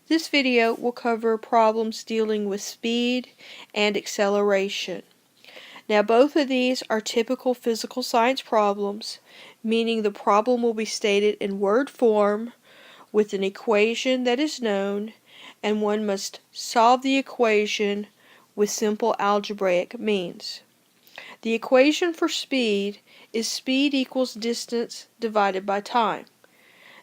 This video will cover problems dealing with speed and acceleration. Now both of these are typical physical science problems, meaning the problem will be stated in word form with an equation that is known, and one must solve the equation with simple algebraic means. The equation for speed is speed equals distance divided by time.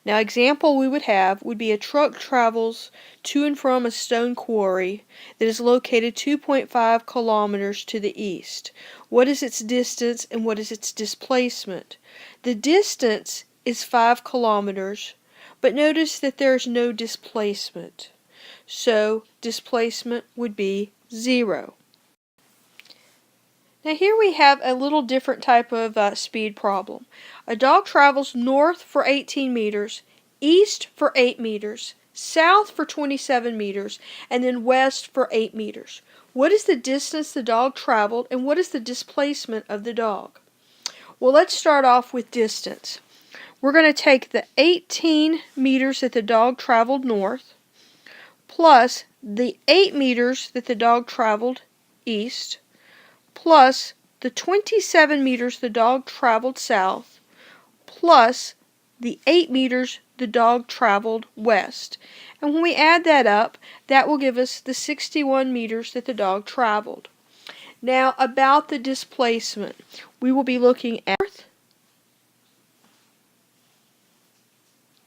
Now, example we would have would be a truck travels to and from a stone quarry that is located 2.5 kilometers to the east. What is its distance and what is its displacement? The distance is 5 kilometers, but notice that there is no displacement. So, displacement would be 0. Now here we have a little different type of speed problem. A dog travels north for 18 meters, east for 8 meters, south for 27 meters, and then west for 8 meters. What is the distance the dog traveled and what is the displacement of the dog? Well, let's start off with distance. We're going to take the 18 meters that the dog traveled north plus the 8 meters that the dog traveled east plus the 27 meters the dog traveled south, plus the 8 meters the dog traveled west. And when we add that up, that will give us the 61 meters that the dog traveled. Now, about the displacement, we will be looking at north,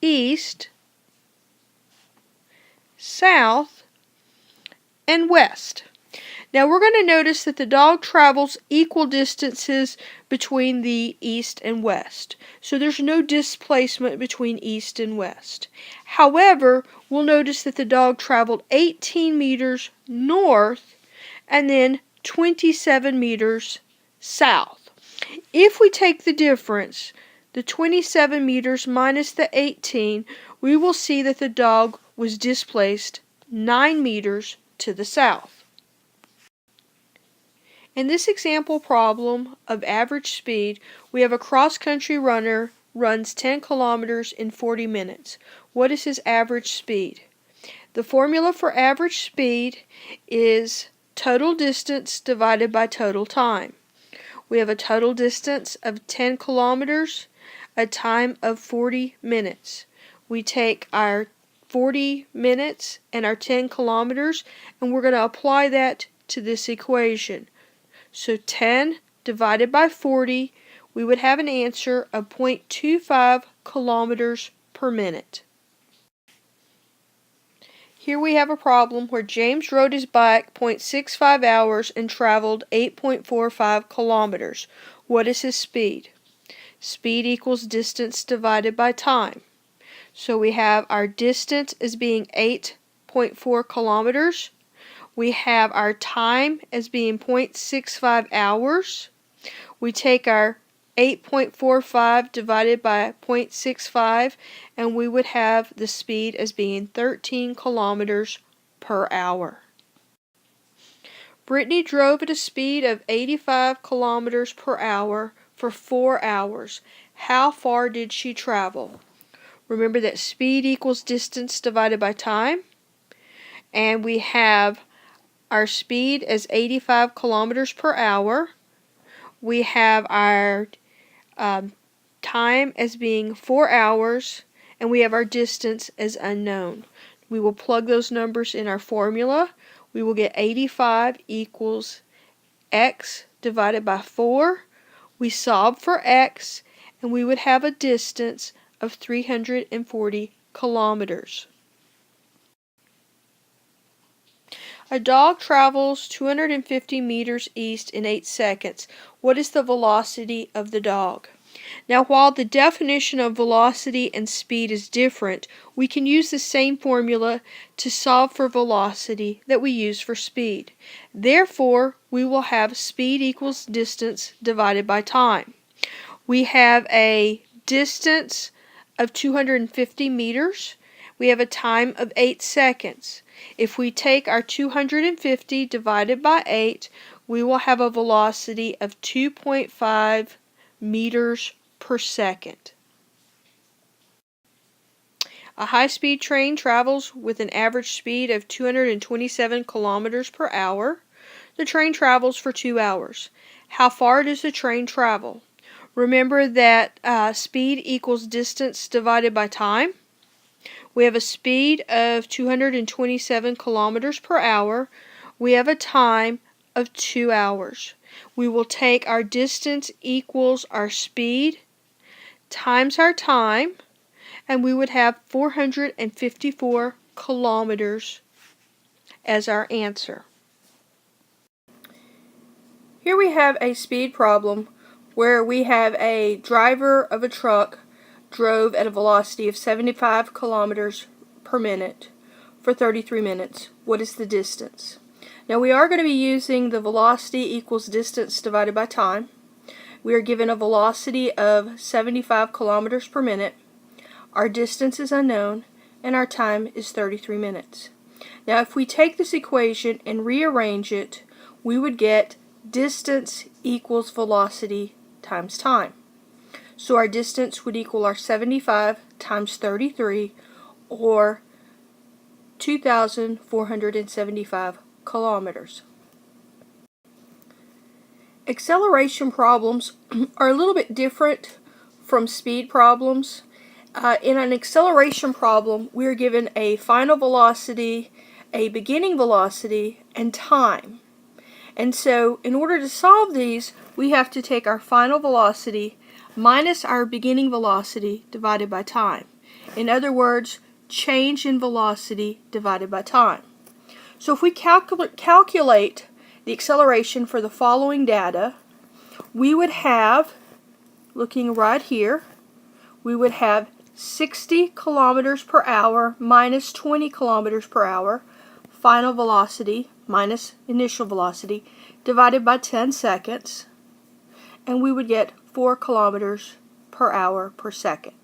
east, south, and west. Now we're going to notice that the dog travels equal distances between the east and west. So there's no displacement between east and west. However, we'll notice that the dog traveled 18 meters north and then 27 meters south. If we take the difference, the 27 meters minus the 18, we will see that the dog was displaced 9 meters to the south. In this example problem of average speed, we have a cross-country runner runs 10 kilometers in 40 minutes. What is his average speed? The formula for average speed is total distance divided by total time. We have a total distance of 10 kilometers, a time of 40 minutes. We take our 40 minutes and our 10 kilometers, and we're going to apply that to this equation. So 10 divided by 40, we would have an answer of 0.25 kilometers per minute. Here we have a problem where James rode his bike 0.65 hours and traveled 8.45 kilometers. What is his speed? Speed equals distance divided by time. So we have our distance as being 8.4 kilometers. We have our time as being 0.65 hours. We take our 8.45 divided by 0.65 and we would have the speed as being 13 kilometers per hour. Brittany drove at a speed of 85 kilometers per hour for 4 hours. How far did she travel? Remember that speed equals distance divided by time, and we have our speed as 85 kilometers per hour. We have our time as being 4 hours, and we have our distance as unknown. We will plug those numbers in our formula. We will get 85 equals x divided by 4. We solve for x, and we would have a distance of 340 kilometers. A dog travels 250 meters east in 8 seconds. What is the velocity of the dog? Now, while the definition of velocity and speed is different, we can use the same formula to solve for velocity that we use for speed. Therefore, we will have speed equals distance divided by time. We have a distance of 250 meters. We have a time of 8 seconds. If we take our 250 divided by 8, we will have a velocity of 2.5 meters per second. A high-speed train travels with an average speed of 227 kilometers per hour. The train travels for 2 hours. How far does the train travel? Remember that speed equals distance divided by time. We have a speed of 227 kilometers per hour. We have a time of 2 hours. We will take our distance equals our speed times our time, and we would have 454 kilometers as our answer. Here we have a speed problem where we have a driver of a truck drove at a velocity of 75 kilometers per minute for 33 minutes. What is the distance? Now we are going to be using the velocity equals distance divided by time. We are given a velocity of 75 kilometers per minute. Our distance is unknown and our time is 33 minutes. Now if we take this equation and rearrange it, we would get distance equals velocity times time. So our distance would equal our 75 times 33, or 2,475 kilometers. Acceleration problems are a little bit different from speed problems. In an acceleration problem, we are given a final velocity, a beginning velocity, and time. And so in order to solve these, we have to take our final velocity minus our beginning velocity divided by time. In other words, change in velocity divided by time. So if we calculate the acceleration for the following data, we would have, looking right here, we would have 60 kilometers per hour minus 20 kilometers per hour, final velocity minus initial velocity, divided by 10 seconds, and we would get 4 kilometers per hour per second.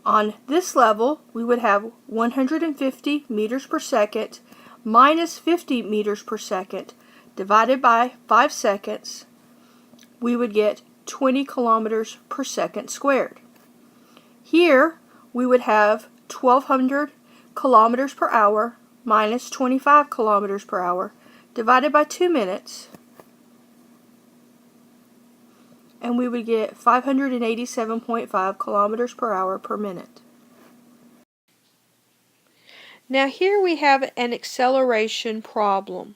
On this level, we would have 150 meters per second minus 50 meters per second, divided by 5 seconds, we would get 20 kilometers per second squared. Here, we would have 1,200 kilometers per hour minus 25 kilometers per hour divided by 2 minutes, and we would get 587.5 kilometers per hour per minute. Now here we have an acceleration problem.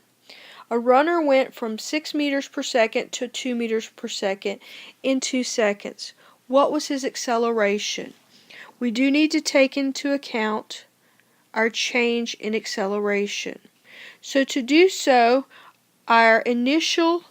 A runner went from 6 meters per second to 2 meters per second in 2 seconds. What was his acceleration? We do need to take into account our change in acceleration. So to do so, our initial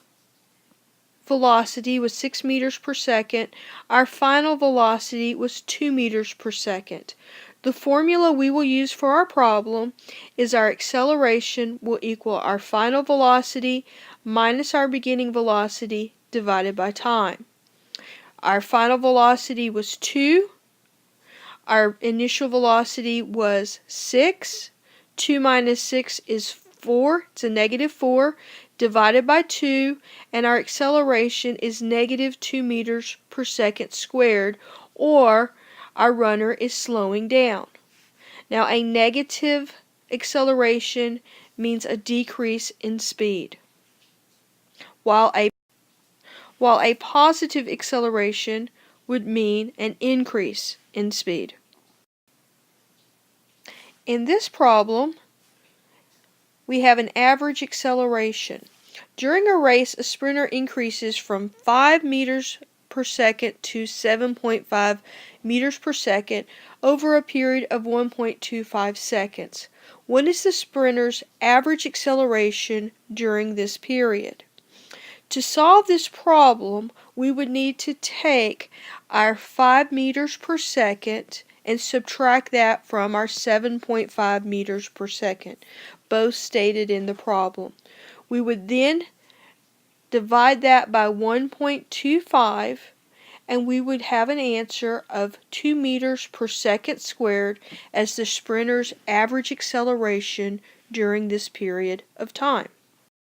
velocity was 6 meters per second. Our final velocity was 2 meters per second. The formula we will use for our problem is our acceleration will equal our final velocity minus our beginning velocity divided by time. Our final velocity was 2. Our initial velocity was 6. 2 minus 6 is 4. It's a negative 4 divided by 2, and our acceleration is negative 2 meters per second squared, or our runner is slowing down. Now a negative acceleration means a decrease in speed, while a positive acceleration would mean an increase in speed. In this problem, we have an average acceleration. During a race, a sprinter increases from 5 meters per second to 7.5 meters per second over a period of 1.25 seconds. What is the sprinter's average acceleration during this period? To solve this problem, we would need to take our 5 meters per second and subtract that from our 7.5 meters per second, both stated in the problem. We would then divide that by 1.25, and we would have an answer of 2 meters per second squared as the sprinter's average acceleration during this period of time.